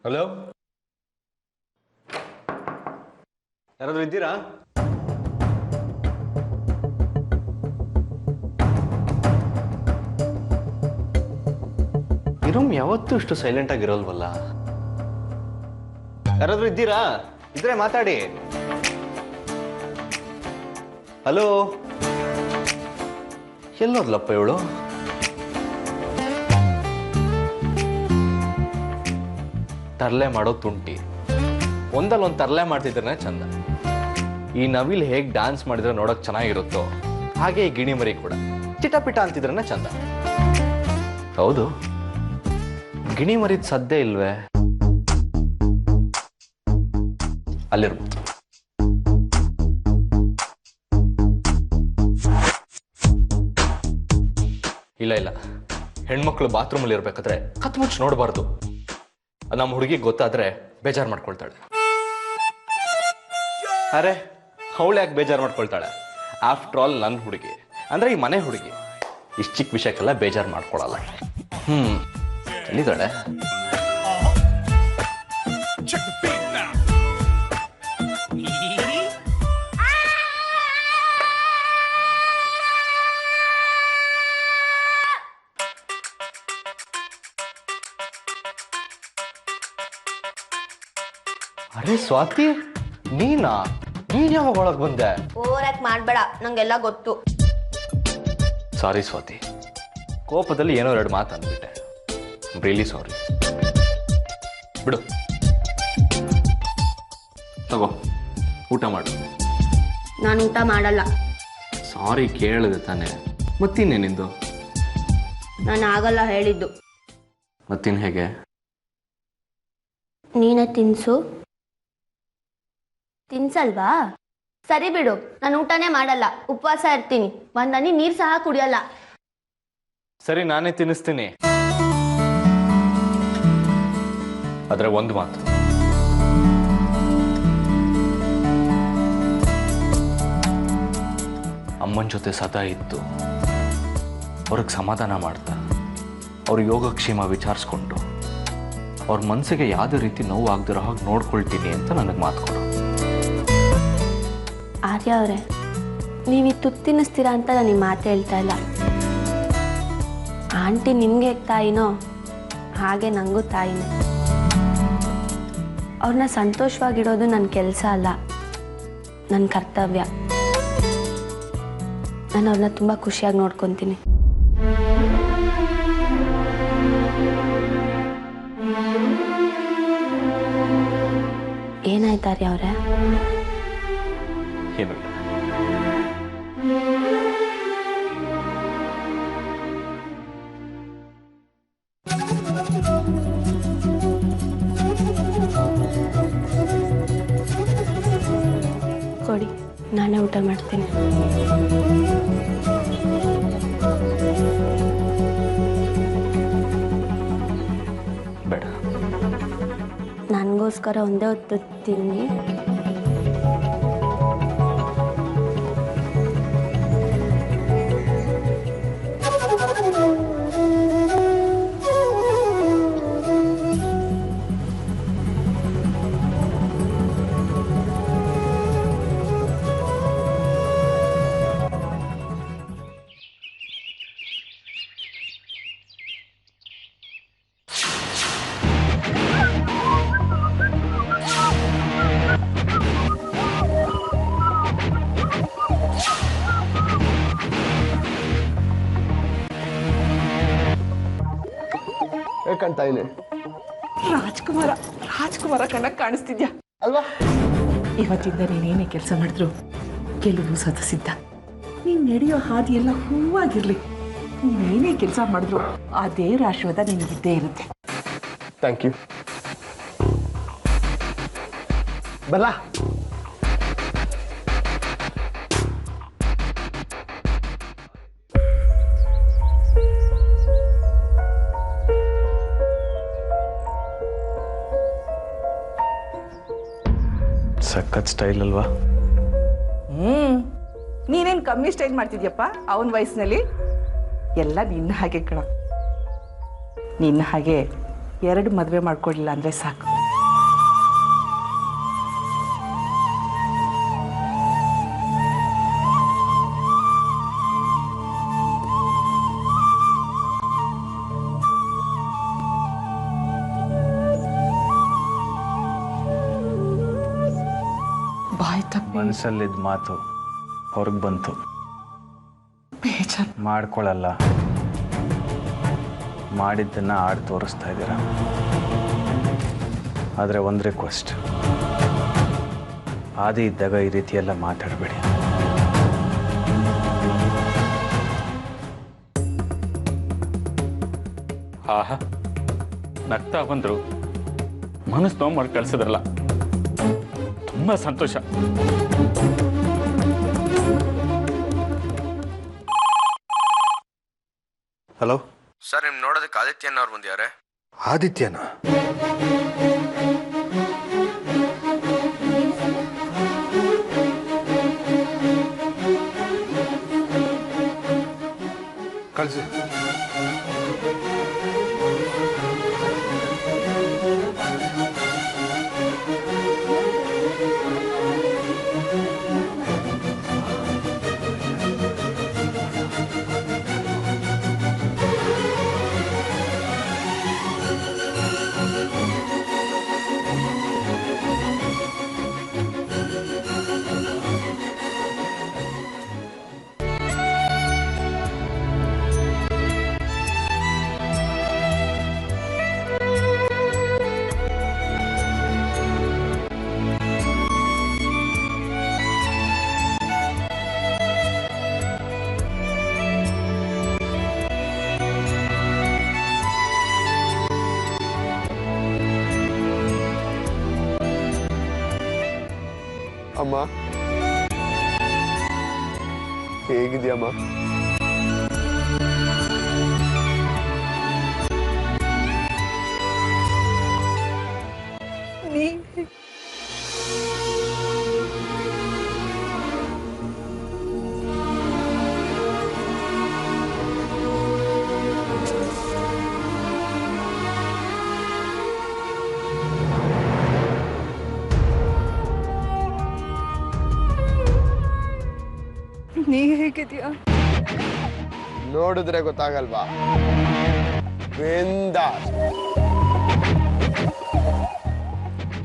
Hello, ಯಾರಾದ್ರೂ ಇದ್ದೀರಾ? ಈ ರೂಮ್ ಯಾವತ್ತೂ ಇಷ್ಟು ಸೈಲೆಂಟ್ ಆಗಿರೋಲ್ವಲ್ಲ. ಯಾರಾದ್ರೂ ಇದ್ದೀರಾ? ಇದ್ರೆ ಮಾತಾಡಿ. ಹಲೋ, ಎಲ್ಲೋದ್ಲಪ್ಪ ಇವಳು? ತರ್ಲೆ ಮಾಡೋ ತುಂಟಿ, ಒಂದಲ್ಲೊಂದು ತರ್ಲೆ ಮಾಡ್ತಿದ್ರೆ ಚಂದ. ಈ ನವಿಲ್ ಹೇಗ್ ಡ್ಯಾನ್ಸ್ ಮಾಡಿದ್ರೆ ನೋಡಕ್ ಚೆನ್ನಾಗಿರುತ್ತೋ ಹಾಗೆ ಈ ಗಿಣಿ ಮರಿ ಕೂಡ ಚಿಟಪಿಟ ಅಂತಿದ್ರೆ ಚಂದ. ಹೌದು, ಗಿಣಿ ಮರಿದ್ ಸದ್ದೇ ಇಲ್ವೇ? ಅಲ್ಲಿರ್ಬೋದು. ಇಲ್ಲ ಇಲ್ಲ, ಹೆಣ್ಮಕ್ಳು ಬಾತ್ರೂಮಲ್ಲಿ ಇರ್ಬೇಕಾದ್ರೆ ಕತ್ಮುಚ್ಚಿ ನೋಡಬಾರ್ದು. ನಮ್ಮ ಹುಡುಗಿಗೆ ಗೊತ್ತಾದ್ರೆ ಬೇಜಾರು ಮಾಡ್ಕೊಳ್ತಾಳೆ. ಅರೆ, ಅವಳು ಯಾಕೆ ಬೇಜಾರು ಮಾಡ್ಕೊಳ್ತಾಳೆ? ಆಫ್ಟರ್ ಆಲ್ ನನ್ನ ಹುಡುಗಿ ಅಂದ್ರೆ ಈ ಮನೆ ಹುಡುಗಿ. ಇಷ್ಟು ಚಿಕ್ಕ ವಿಷಯಕ್ಕೆಲ್ಲ ಬೇಜಾರು ಮಾಡ್ಕೊಳಲ್ಲ. ಎಲ್ಲಿದ್ದಾಳೆ? ಅರೆ ಸ್ವಾತಿ, ನೀನ್ ಯಾವಾಗ ಒಳಗ್ ಬಂದೆ? ಓವರ್ ಮಾಡ್ಬೇಡ, ನಂಗೆಲ್ಲ ಗೊತ್ತು. ಸಾರಿ ಸ್ವಾತಿ, ಕೋಪದಲ್ಲಿ ಏನೋ ಎರಡು ಮಾತು ಅಂದ್ಬಿಟ್ಟೆ. Really sorry. ಬಿಡು, ತಗೋ ಊಟ ಮಾಡು. ನಾನು ಊಟ ಮಾಡಲ್ಲ. ಸಾರಿ ಕೇಳಿದೆ ತಾನೆ, ಮತ್ತಿನ್ನೇನಿಂದು? ನಾನು ಆಗಲ್ಲ ಹೇಳಿದ್ದು. ಮತ್ತಿನ್ ಹೇಗೆ? ನೀನೇ ತಿನ್ಸು. ತಿನ್ಸಲ್ವಾ? ಸರಿ ಬಿಡು, ನಾನು ಊಟನೇ ಮಾಡಲ್ಲ, ಉಪವಾಸ ಇರ್ತೀನಿ. ಒಂದ್ ಹನಿ ನೀರ್ ಸಹ ಕುಡಿಯಲ್ಲ. ಸರಿ, ನಾನೇ ತಿನ್ನಿಸ್ತೀನಿ. ಆದ್ರೆ ಒಂದು ಮಾತು, ಅಮ್ಮನ ಜೊತೆ ಸದಾ ಇದ್ದು ಅವ್ರಿಗೆ ಸಮಾಧಾನ ಮಾಡ್ತಾ ಅವ್ರ ಯೋಗಕ್ಷೇಮ ವಿಚಾರಿಸ್ಕೊಂಡು ಅವ್ರ ಮನಸ್ಸಿಗೆ ಯಾವುದೇ ರೀತಿ ನೋವು ಆಗದಿರೋ ಹಾಗೆ ನೋಡ್ಕೊಳ್ತೀನಿ ಅಂತ ನನಗೆ ಮಾತು ಕೊಡು. ಆರ್ಯ ಅವರೇ, ನೀವು ಈ ತುತ್ತು ತಿನ್ನಿಸ್ತೀರಾ ಅಂತ ನಾನು ಈ ಮಾತು ಹೇಳ್ತಾ ಇಲ್ಲ. ಆಂಟಿ ನಿಮ್ಗೆ ಹೇಗೆ ತಾಯಿನೋ ಹಾಗೆ ನನಗೂ ತಾಯಿನೇ. ಅವ್ರನ್ನ ಸಂತೋಷವಾಗಿಡೋದು ನನ್ನ ಕೆಲಸ ಅಲ್ಲ, ನನ್ನ ಕರ್ತವ್ಯ. ನಾನು ಅವ್ರನ್ನ ತುಂಬ ಖುಷಿಯಾಗಿ ನೋಡ್ಕೊತೀನಿ. ಏನಾಯ್ತಾರ್ಯ ಅವರೇ? ಏನು ಇಲ್ಲ. ಕೊಡಿ, ನಾನೇ ಊಟ ಮಾಡ್ತೀನಿ. ಬೇಡ, ನನಗೋಸ್ಕರ ಒಂದೇ ಹೊತ್ತು ತಿನ್ನಿ. ಕಾಣ್ತಾ ಇದೆ ರಾಜ್ಕುಮಾರ ಕಣ್ಣಕ್ಕೆ ಕಾಣಿಸ್ತಿದ್ಯಾ ಅಲ್ವಾ? ಇವತ್ತಿಂದ ನೀನೇನೇ ಕೆಲಸ ಮಾಡಿದ್ರು ಗೆಲುವು ಸದಸಿದ್ದ. ನೀನು ನಡೆಯೋ ಹಾದಿ ಎಲ್ಲ ಹೂವಾಗಿರ್ಲಿ. ನೀನೇನೇ ಕೆಲಸ ಮಾಡಿದ್ರು ಆ ದೇವರ ಆಶೀರ್ವಾದ ನಿನಗಿದ್ದೇ ಇರುತ್ತೆ. Thank you. ಬಲ್ಲ ಸಖತ್ ಸ್ಟೈಲ್ ಅಲ್ವಾ? ನೀನೇನು ಕಮ್ಮಿ ಸ್ಟೈಲ್ ಮಾಡ್ತಿದ್ಯಪ್ಪ ಅವನ ವಯಸ್ಸಿನಲ್ಲಿ. ಎಲ್ಲ ನಿನ್ನ ಹಾಗೆ ಕಣ. ನಿನ್ನ ಹಾಗೆ 2 ಮದುವೆ ಮಾಡ್ಕೊಳ್ಳಿಲ್ಲ ಅಂದರೆ ಸಾಕು. ಬಾಯ್ ತಪ್ಪಿ ಮನಸ್ಸಲ್ಲಿದ್ದ ಮಾತು ಹೊರಗೆ ಬಂತು. ಬೇಜಾರು ಮಾಡ್ಕೊಳ್ಳಲ್ಲ, ಮಾಡಿದ್ದನ್ನು ಆಡಿ ತೋರಿಸ್ತಾ ಇದ್ದೀರ. ಆದರೆ ಒಂದು ರಿಕ್ವೆಸ್ಟ್, ಆದಿ ಇದ್ದಾಗ ಈ ರೀತಿ ಎಲ್ಲ ಮಾತಾಡಬೇಡಿ. ಆಹಾ, ನಗ್ತಾ ಬಂದರು, ಮನಸ್ಸು ನೋವು ಮಾಡಿ ಕಳಿಸಿದ್ರಲ್ಲ, ತುಂಬ ಸಂತೋಷ. ಹಲೋ ಸರ್, ನಿಮ್ ನೋಡೋದಕ್ಕೆ ಆದಿತ್ಯನ್ ಅವ್ರು ಬಂದಿದ್ದಾರೆ. ಆದಿತ್ಯನ? ಕಳಿಸಿ. ಅಮ್ಮ, ಹೇಗಿದ್ಯಮ್ಮ? ನೀ ಹೇಗಿದ್ಯಾ? ನೋಡಿದ್ರೆ ಗೊತ್ತಾಗಲ್ವಾ? ಬಿಂದಾಸ್,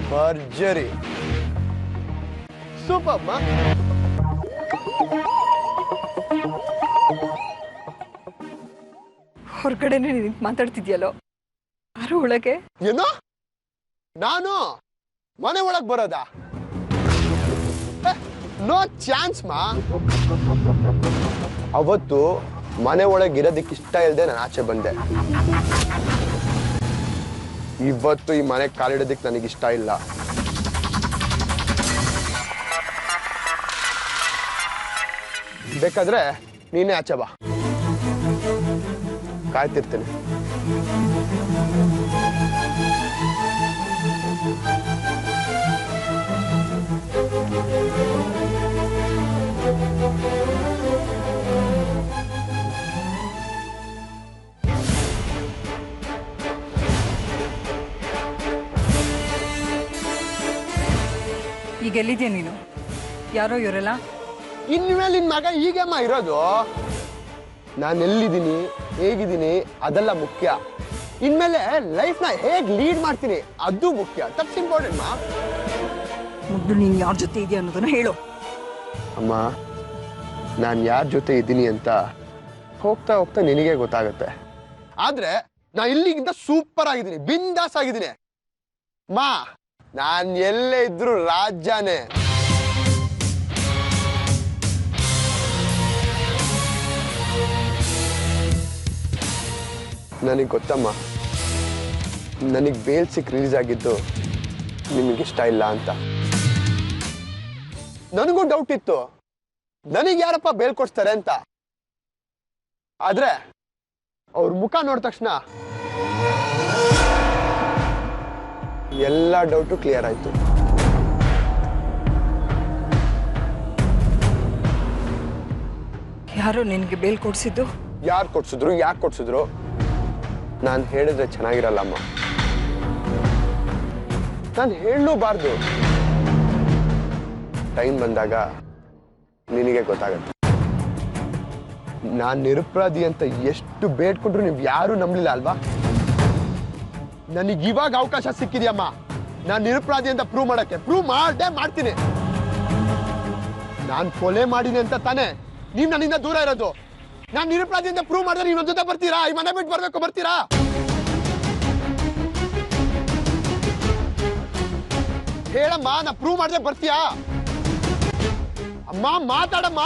ಭರ್ಜರಿ, ಸೂಪರ್ ಅಮ್ಮ. ಹೊರಗಡೆನೆ ನಿಂತು ಮಾತಾಡ್ತಿದ್ಯಲ್ಲೋ, ಯಾರು ಒಳಗೆ? ಏನು? ನಾನು ಮನೆ ಒಳಗ್ ಬರೋದಾ? ನೋ ಚಾನ್ಸ್ ಮಾ. ಅವತ್ತು ಮನೆ ಒಳಗೆ ಇರೋದಕ್ಕೆ ಇಷ್ಟ ಇಲ್ಲದೆ ನಾನು ಆಚೆ ಬಂದೆ. ಇವತ್ತು ಈ ಮನೆ ಕಾಲಿಡೋದಕ್ಕೆ ನನಗಿಷ್ಟ ಇಲ್ಲ. ಬೇಕಾದ್ರೆ ನೀನೇ ಆಚೆ ಬಾ, ಕಾಯ್ತಿರ್ತೀನಿ. ಈಗ ಎಲ್ಲಿದ್ಯಾ ನೀನು? ಯಾರೋ ಇವರೆಲ್ಲ? ಇನ್ಮೇಲೆ ನಿನ್ ಮಗ ಹೀಗೆಮ್ಮ ಇರೋದು? ನಾನು ಎಲ್ಲಿದ್ದೀನಿ, ಹೇಗಿದ್ದೀನಿ ಅದೆಲ್ಲ ಮುಖ್ಯ. ಇನ್ಮೇಲೆ ಲೈಫ್ನ ಹೇಗ್ ಲೀಡ್ ಮಾಡ್ತೀನಿ ಅದು ಮುಖ್ಯ. ದಟ್ಸ್ ಇಂಪಾರ್ಟೆಂಟ್ ಮಾ. ಮೊದಲು ನೀನು ಯಾರ ಜೊತೆ ಇದೆಯಾ ಅನ್ನೋದನ್ನ ಹೇಳು. ಅಮ್ಮ, ನಾನು ಯಾರ ಜೊತೆ ಇದ್ದೀನಿ ಅಂತ ಹೋಗ್ತಾ ಹೋಗ್ತಾ ನಿನಗೆ ಗೊತ್ತಾಗುತ್ತೆ. ಆದ್ರೆ ನಾ ಇಲ್ಲಿಗಿಂತ ಸೂಪರ್ ಆಗಿದ್ದೀನಿ, ಬಿಂದಾಸ್ ಆಗಿದ್ದೀನಿ ಮಾ. ನಾನು ಎಲ್ಲೇ ಇದ್ರು ರಾಜ್ಯನೇ. ನನಗೆ ಗೊತ್ತಮ್ಮ, ನನಗೆ ಬೇಲ್ ಸಿಕ್ ರಿಲೀಸ್ ಆಗಿದ್ದು ನಿಮಗಿಷ್ಟ ಇಲ್ಲ ಅಂತ. ನನಗೂ ಡೌಟ್ ಇತ್ತು, ನನಗೆ ಯಾರಪ್ಪ ಬೇಲ್ ಕೊಡ್ಸ್ತಾರೆ ಅಂತ. ಆದ್ರೆ ಅವ್ರ ಮುಖ ನೋಡಿದ ತಕ್ಷಣ ಎಲ್ಲ ಡೌಟು ಕ್ಲಿಯರ್ ಆಯ್ತು. ಯಾರೋ ನಿನಗೆ ಬೇಲ್ ಕೊಡ್ಸಿದ್ದು? ಯಾರು ಕೊಡ್ಸಿದ್ರು, ಯಾಕೆ ಕೊಡ್ಸಿದ್ರು ನಾನು ಹೇಳಿದ್ರೆ ಚೆನ್ನಾಗಿರಲ್ಲಮ್ಮ. ನಾನು ಹೇಳಲೂಬಾರ್ದು. ಟೈಮ್ ಬಂದಾಗ ನಿನಗೆ ಗೊತ್ತಾಗತ್ತೆ. ನಾನು ನಿರಪರಾಧಿ ಅಂತ ಎಷ್ಟು ಬೇಡ್ಕೊಂಡ್ರು ನೀವು ಯಾರು ನಂಬಲಿಲ್ಲ ಅಲ್ವಾ? ನನಗೆ ಇವಾಗ ಅವಕಾಶ ಸಿಕ್ಕಿದೆಯಮ್ಮ, ನಾನು ನಿರಪರಾಧಿ ಅಂತ ಪ್ರೂವ್ ಮಾಡಕ್ಕೆ. ಪ್ರೂವ್ ಮಾಡೇ ಮಾಡ್ತೀನಿ. ನಾನ್ ಕೊಲೆ ಮಾಡೀನಿ ಅಂತ ತಾನೇ ನೀವ್ ನನ್ನಿಂದ ದೂರ ಇರೋದು. ನಾನ್ ನಿರಪರಾಧಿಯಿಂದ ಪ್ರೂವ್ ಮಾಡಿದ್ರೆ ನೀವ್ ನನ್ ಜೊತೆ ಬರ್ತೀರಾ? ಈ ಮನೆ ಬಿಟ್ಟು ಬರ್ಬೇಕು, ಬರ್ತೀರಾ? ಹೇಳಮ್ಮ, ನಾ ಪ್ರೂವ್ ಮಾಡಿದ್ರೆ ಬರ್ತೀಯಾ? ಅಮ್ಮ ಮಾತಾಡಮ್ಮ.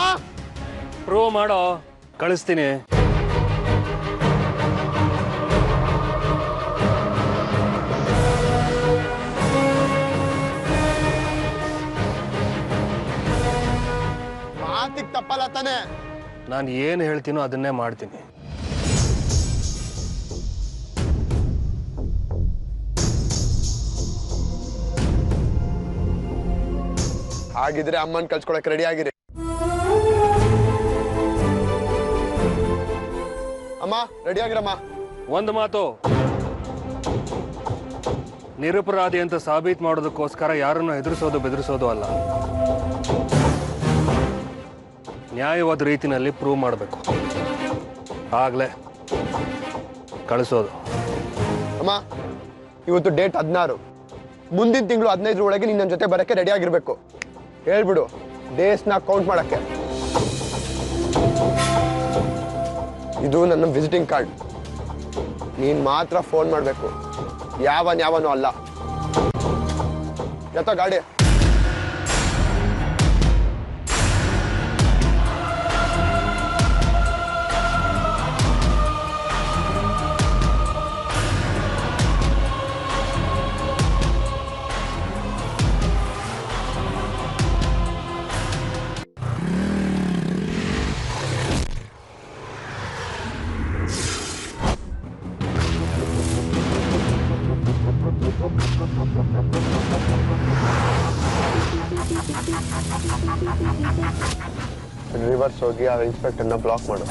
ಪ್ರೂವ್ ಮಾಡೋ, ಕಳಿಸ್ತೀನಿ. ಮಾತಿಗೆ ತಪ್ಪಲ್ಲ ತಾನೆ? ನಾನು ಏನು ಹೇಳ್ತೀನೋ ಅದನ್ನೇ ಮಾಡ್ತೀನಿ. ಹಾಗಿದ್ರೆ ಅಮ್ಮನ್ ಕಳ್ಸ್ಕೊಳಕ್ ರೆಡಿ ಆಗಿರಿ. ಅಮ್ಮ ರೆಡಿ ಆಗಿರಮ್ಮ. ಒಂದು ಮಾತು, ನಿರಪರಾಧಿ ಅಂತ ಸಾಬೀತು ಮಾಡೋದಕ್ಕೋಸ್ಕರ ಯಾರನ್ನು ಹೆದರಿಸೋದು ಬೆದರಿಸೋದು ಅಲ್ಲ, ನ್ಯಾಯವಾದ ರೀತಿನಲ್ಲಿ ಪ್ರೂವ್ ಮಾಡಬೇಕು. ಆಗ್ಲೇ ಕಳಿಸೋದು. ಅಮ್ಮ ಇವತ್ತು ಡೇಟ್ 16, ಮುಂದಿನ ತಿಂಗಳು 15 ಒಳಗೆ ನೀನ್ ನನ್ನ ಜೊತೆ ಬರಕ್ಕೆ ರೆಡಿ ಆಗಿರ್ಬೇಕು. ಹೇಳ್ಬಿಡು, ಡೇಸ್ನ ಕೌಂಟ್ ಮಾಡಕ್ಕೆ. ಇದು ನನ್ನ ವಿಸಿಟಿಂಗ್ ಕಾರ್ಡ್. ನೀನ್ ಮಾತ್ರ ಫೋನ್ ಮಾಡ್ಬೇಕು, ಯಾವನೂ ಅಲ್ಲ. ಎತ್ತ ಗಾಡಿ. ರಿವರ್ಸ್ ಹೋಗಿ ಆ ಇನ್ಸ್ಪೆಕ್ಟರ್ನ ಬ್ಲಾಕ್ ಮಾಡು.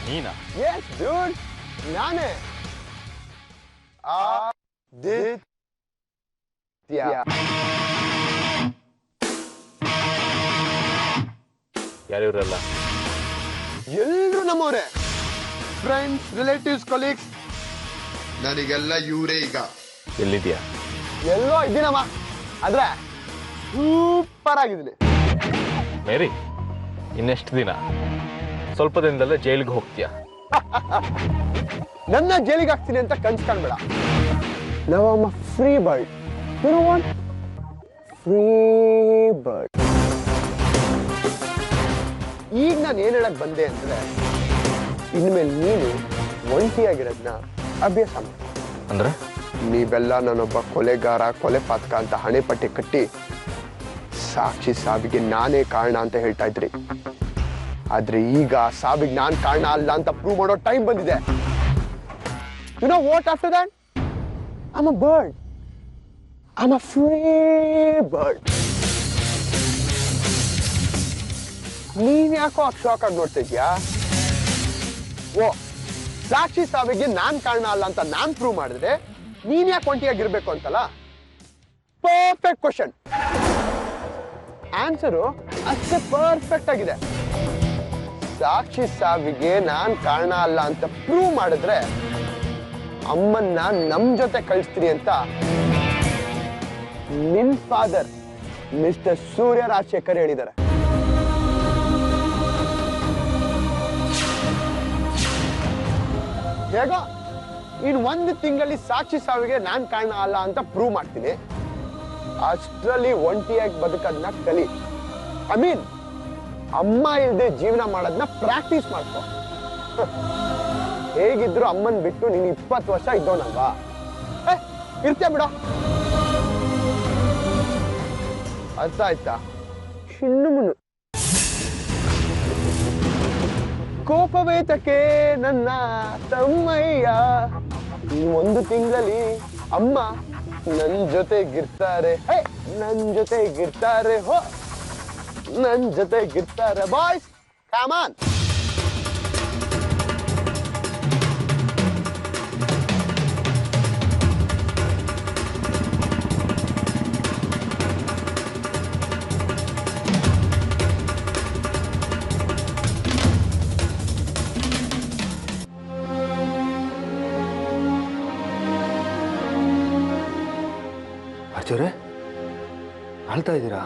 ನೀನಾ? Yes, dude. ನಾನೇ ಆದಿತ್ಯ. ಯಾರಿವ್ರಲ್ಲ? ಎಲ್ರು ನಮ್ಮವ್ರೆ, ಫ್ರೆಂಡ್ಸ್, ರಿಲೇಟಿವ್ಸ್, ಕೊಲೀಗ್ಸ್. ನನಗೆಲ್ಲ ಇವರೇ. ಈಗ ಎಲ್ಲಿದ್ಯಾ? ಎಲ್ಲೋ ಇದ್ದೀನಮ್ಮ, ಆದ್ರೆ ಸೂಪರ್ ಆಗಿದ್ದೀನಿ. ಮೇರಿ, ಇನ್ನೆಷ್ಟು ದಿನ? ಸ್ವಲ್ಪ ದಿನದಲ್ಲೇ ಜೈಲಿಗೆ ಹೋಗ್ತೀಯಾ? ನನ್ನ ಜೈಲಿಗೆ ಹಾಕ್ತೀನಿ ಅಂತ ಕನ್ಸ್ ಕಾಣ್ಬೇಡ. ನಾವು free bird. You know what? Free bird. ಈಗ ನಾನು ಏನ್ ಹೇಳಕ್ ಬಂದೆ ಅಂದ್ರೆ, ಇನ್ಮೇಲೆ ನೀನು ಒಂಟಿಯಾಗಿರೋದನ್ನ ಅಭ್ಯಾಸ ಮಾಡು. ಅಂದ್ರೆ ನೀವೆಲ್ಲ ನಾನೊಬ್ಬ ಕೊಲೆಗಾರ, ಕೊಲೆ ಪಾತಕ ಅಂತ ಹಣೆ ಪಟ್ಟಿ ಕಟ್ಟಿ ಸಾಕ್ಷಿ ಸಾವಿಗೆ ನಾನೇ ಕಾರಣ ಅಂತ ಹೇಳ್ತಾ ಇದ್ರಿ. ಆದ್ರೆ ಈಗ ಸಾವಿಗೆ ನಾನ್ ಕಾರಣ ಅಲ್ಲ ಅಂತ ಪ್ರೂವ್ ಮಾಡೋ ಟೈಮ್ ಬಂದಿದೆ. You know what after that? I am a bird. I am a free bird. ನೀನ್ ಯಾಕೋ ಶಾಕ್ ಆಗಿ ನೋಡ್ತಾ ಇದ್ಯಾ? ಓ, ಸಾಕ್ಷಿ ಸಾವಿಗೆ ನಾನ್ ಕಾರಣ ಅಲ್ಲ ಅಂತ ನಾನ್ ಪ್ರೂವ್ ಮಾಡಿದ್ರೆ ನೀನ್ ಯಾಕೆ ಒಂಟಿಯಾಗಿರ್ಬೇಕು ಅಂತಲ್ಲ? Perfect question. ಆನ್ಸರು ಅಷ್ಟೇ ಪರ್ಫೆಕ್ಟ್ ಆಗಿದೆ. ಸಾಕ್ಷಿ ಸಾವಿಗೆ ನಾನ್ ಕಾರಣ ಅಲ್ಲ ಅಂತ ಪ್ರೂವ್ ಮಾಡಿದ್ರೆ ಅಮ್ಮನ್ನ ನಮ್ ಜೊತೆ ಕಳಿಸ್ತೀನಿ ಅಂತ ನಿನ್ ಫಾದರ್ ಮಿಸ್ಟರ್ ಸೂರ್ಯ ರಾಜಶೇಖರ್ ಹೇಳಿದ್ದಾರೆ. ಹೇಗೋ ಇನ್ 1 ತಿಂಗಳಲ್ಲಿ ಸಾಕ್ಷಿ ಸಾವಿಗೆ ನಾನ್ ಕಾರಣ ಅಲ್ಲ ಅಂತ ಪ್ರೂವ್ ಮಾಡ್ತೀನಿ. ಅಷ್ಟರಲ್ಲಿ ಒಂಟಿಯಾಗಿ ಬದುಕದ್ನ ಕಲಿ. ಐ ಮೀನ್ ಅಮ್ಮ ಇಲ್ಲದೆ ಜೀವನ ಮಾಡೋದನ್ನ ಪ್ರಾಕ್ಟೀಸ್ ಮಾಡ್ಕೊ. ಹೇಗಿದ್ರು ಅಮ್ಮನ್ ಬಿಟ್ಟು ನೀನು 20 ವರ್ಷ ಇದ್ದೋನಲ್ವಾ? ಇರ್ತೀಯ ಬಿಡ. ಅರ್ಥ ಆಯ್ತಾ? ಶಿಣ್ಣುಮುನು ಕೋಪವೇತಕ್ಕೆ ನನ್ನ ತಮ್ಮಯ್ಯ. ಈ 1 ತಿಂಗಳಲ್ಲಿ ಅಮ್ಮ ನನ್ ಜೊತೆಗಿರ್ತಾರೆ. ನನ್ ಜೊತೆಗಿರ್ತಾರೆ. ಹೋ, ನನ್ ಜೊತೆಗಿರ್ತಾರೆ. Boys, come on. ಅರ್ಜುರೆ, ಅಳ್ತಾ ಇದ್ದೀರಾ?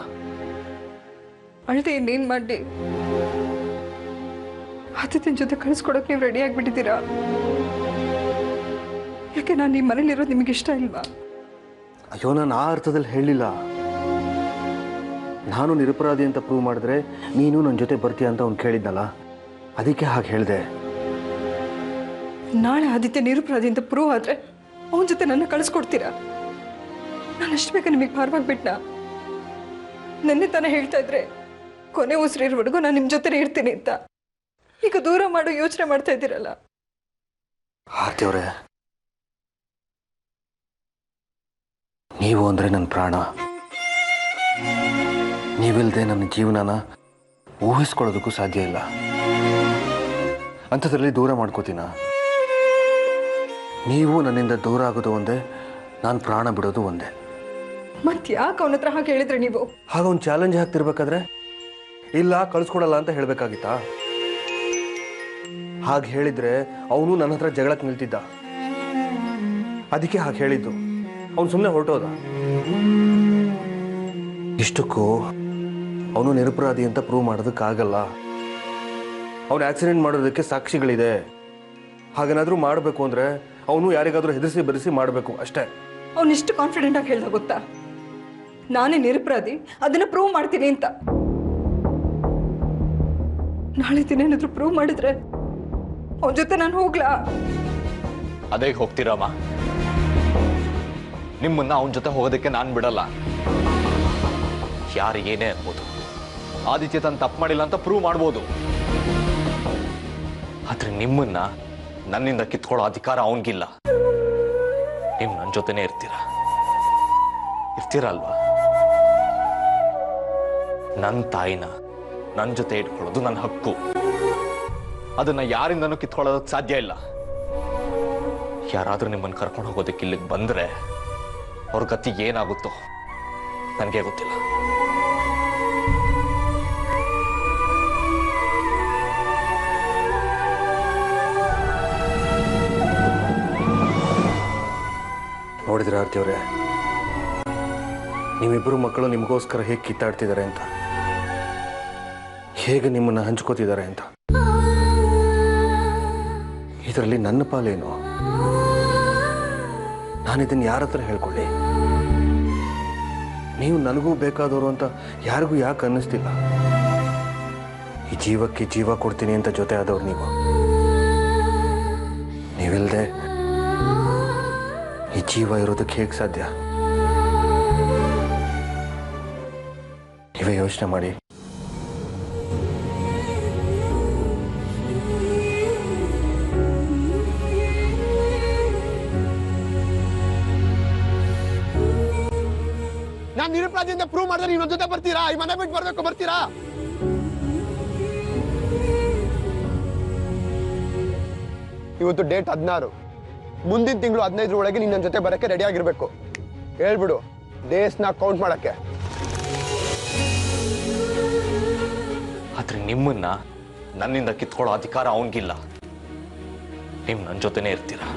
ಅಳ್ದೆ ಇನ್ನೇನ್ ಮಾಡಿ? ಆದಿತ್ಯನ ಜೊತೆ ಕಳಿಸ್ಕೊಡಕ್ ನೀವು ರೆಡಿ ಆಗ್ಬಿಟ್ಟಿದ್ದೀರಾ? ಯಾಕೆ ನಾನು ಈ ಮನೇಲಿರೋದು ನಿಮಗೆ ಇಷ್ಟ ಇಲ್ವಾ? ಅಯ್ಯೋ, ನಾನು ಆ ಅರ್ಥದಲ್ಲಿ ಹೇಳಿಲ್ಲ. ನಾನು ನಿರಪರಾಧಿ ಅಂತ ಪ್ರೂವ್ ಮಾಡಿದ್ರೆ ನೀನು ನನ್ನ ಜೊತೆ ಬರ್ತೀಯ ಅಂತ ಅವ್ನು ಕೇಳಿದ್ನಲ್ಲ, ಅದಕ್ಕೆ ಹಾಗೆ ಹೇಳಿದೆ. ನಾಳೆ ಆದಿತ್ಯ ನಿರಪರಾಧಿ ಅಂತ ಪ್ರೂವ್ ಆದ್ರೆ ಅವನ ಜೊತೆ ನನ್ನ ಕಳಿಸ್ಕೊಡ್ತೀರಾ? ನಾನು ಅಷ್ಟು ಬೇಗ ನಿಮಗೆ ಭಾರವಾಗ್ಬಿಟ್ನಾ? ನೆನ್ನೆ ತಾನೇ ಹೇಳ್ತಾ ಇದ್ರೆ ಕೊನೆ ಉಸಿರಿರೋವರೆಗೂ ನಾನು ನಿಮ್ಮ ಜೊತೆ ಇರ್ತೀನಿ ಅಂತ. ಈಗ ದೂರ ಮಾಡೋ ಯೋಚನೆ ಮಾಡ್ತಾ ಇದ್ದೀರಲ್ಲ. ಆರ್ತಿಯವ್ರೆ, ನೀವು ಅಂದರೆ ನನ್ನ ಪ್ರಾಣ. ನೀವಿಲ್ಲದೆ ನನ್ನ ಜೀವನನ ಊಹಿಸ್ಕೊಳ್ಳೋದಕ್ಕೂ ಸಾಧ್ಯ ಇಲ್ಲ. ಅಂಥದ್ರಲ್ಲಿ ದೂರ ಮಾಡ್ಕೋತೀನ? ನೀವು ನನ್ನಿಂದ ದೂರ ಆಗೋದು ಒಂದೇ, ನಾನು ಪ್ರಾಣ ಬಿಡೋದು ಒಂದೇ. ಮತ್ತೆ ಯಾಕೆ ಅವನ ಹತ್ರ ಹಾಗೆ ಹೇಳಿದ್ರೆ ನೀವು? ಹಾಗ ಒಂದು ಚಾಲೆಂಜ್ ಹಾಕ್ತಿರ್ಬೇಕಾದ್ರೆ ಇಲ್ಲ ಕಳಿಸ್ಕೊಡಲ್ಲ ಅಂತ ಹೇಳಬೇಕಾಗಿತ್ತಾ? ಹಾಗೆ ಹೇಳಿದ್ರೆ ಅವನು ನನ್ನ ಹತ್ರ ಜಗಳಕ್ಕೆ ನಿಲ್ತಿದ್ದ. ಅದಕ್ಕೆ ಹಾಗೆ ಹೇಳಿದ್ದು. ಅವನು ಸುಮ್ಮನೆ ಹೊರಟೋದ. ಇಷ್ಟಕ್ಕೂ ಅವನು ನಿರಪರಾಧಿ ಅಂತ ಪ್ರೂವ್ ಮಾಡೋದಕ್ಕಾಗಲ್ಲ. ಅವನು ಆಕ್ಸಿಡೆಂಟ್ ಮಾಡೋದಕ್ಕೆ ಸಾಕ್ಷಿಗಳಿದೆ. ಹಾಗೇನಾದ್ರೂ ಮಾಡಬೇಕು ಅಂದ್ರೆ ಅವನು ಯಾರಿಗಾದ್ರೂ ಹೆದರಿಸಿ ಬೆರೆಸಿ ಮಾಡಬೇಕು ಅಷ್ಟೇ. ಅವನು ಇಷ್ಟು ಕಾನ್ಫಿಡೆಂಟ್ ಆಗಿ ಹೇಳ್ದ ಗೊತ್ತಾ? ನಾನೇ ನಿರಪರಾಧಿ, ಅದನ್ನ ಪ್ರೂವ್ ಮಾಡ್ತೀನಿ ಅಂತ. ನಾಳೆ ದಿನ ಏನಾದ್ರು ಪ್ರೂವ್ ಮಾಡಿದ್ರೆ ಅವನ ಜೊತೆ ನಾನು ಹೋಗ್ಲಾ? ಅದೇ ಹೋಗ್ತೀರಮ್ಮ? ನಿಮ್ಮನ್ನ ಅವನ ಜೊತೆ ಹೋಗೋದಕ್ಕೆ ನಾನು ಬಿಡಲ್ಲ. ಯಾರು ಏನೇ ಅನ್ಬೋದು, ಆದಿತ್ಯ ತನ್ನ ತಪ್ಪು ಮಾಡಿಲ್ಲ ಅಂತ ಪ್ರೂವ್ ಮಾಡ್ಬೋದು. ಆದ್ರೆ ನಿಮ್ಮನ್ನ ನನ್ನಿಂದ ಕಿತ್ಕೊಳ್ಳೋ ಅಧಿಕಾರ ಅವನಿಗಿಲ್ಲ. ನೀವು ನನ್ನ ಜೊತೆನೇ ಇರ್ತೀರಲ್ವಾ? ನನ್ನ ತಾಯಿನ ನನ್ನ ಜೊತೆ ಇಟ್ಕೊಳ್ಳೋದು ನನ್ನ ಹಕ್ಕು. ಅದನ್ನ ಯಾರಿಂದನೂ ಕಿತ್ಕೊಳ್ಳೋದಕ್ಕೆ ಸಾಧ್ಯ ಇಲ್ಲ. ಯಾರಾದ್ರೂ ನಿಮ್ಮನ್ನು ಕರ್ಕೊಂಡು ಹೋಗೋದಕ್ಕೆ ಇಲ್ಲಿಗೆ ಬಂದ್ರೆ ಅವ್ರ ಗತಿ ಏನಾಗುತ್ತೋ ನನಗೆ ಗೊತ್ತಿಲ್ಲ. ನೋಡಿದ್ರ ಆರ್ತಿಯವ್ರೆ, ನೀವಿಬ್ಬರು ಮಕ್ಕಳು ನಿಮಗೋಸ್ಕರ ಹೇಗೆ ಕಿತ್ತಾಡ್ತಿದ್ದಾರೆ ಅಂತ, ಹೇಗೆ ನಿಮ್ಮನ್ನು ಹಂಚ್ಕೋತಿದ್ದಾರೆ ಅಂತ. ಇದರಲ್ಲಿ ನನ್ನ ಪಾಲೇನು? ನಾನಿದನ್ನು ಯಾರ ಹತ್ರ ಹೇಳ್ಕೊಳ್ಳಿ? ನೀವು ನನಗೂ ಬೇಕಾದವರು ಅಂತ ಯಾರಿಗೂ ಯಾಕೆ ಅನ್ನಿಸ್ತಿಲ್ಲ? ಈ ಜೀವಕ್ಕೆ ಜೀವ ಕೊಡ್ತೀನಿ ಅಂತ ಜೊತೆ ಆದವ್ರು ನೀವಿಲ್ಲದೆ ಈ ಜೀವ ಇರೋದಕ್ಕೆ ಹೇಗೆ ಸಾಧ್ಯ? ನೀವೇ ಯೋಚನೆ ಮಾಡಿ. ನಾನು ನಿರಪರಾಧಿಯಿಂದ ಪ್ರೂವ್ ಮಾಡಿದ್ರೆ ನೀವು ಜೊತೆ ಬರ್ತೀರಾ? ಈ ಮನೆ ಬಿಟ್ಟು ಬರ್ತೀರಾ? ಇವತ್ತು ಡೇಟ್ 16. ಮುಂದಿನ ತಿಂಗಳು 15 ಒಳಗೆ ನೀನು ನನ್ನ ಜೊತೆ ಬರೋಕ್ಕೆ ರೆಡಿ ಆಗಿರ್ಬೇಕು. ಹೇಳ್ಬಿಡು, ಡೇಸ್ನ ಕೌಂಟ್ ಮಾಡಕ್ಕೆ. ಆದ್ರೆ ನಿಮ್ಮನ್ನ ನನ್ನಿಂದ ಕಿತ್ಕೊಳ್ಳೋ ಅಧಿಕಾರ ಅವನಿಗಿಲ್ಲ. ನೀವು ನನ್ನ ಜೊತೆನೇ ಇರ್ತೀರಾ.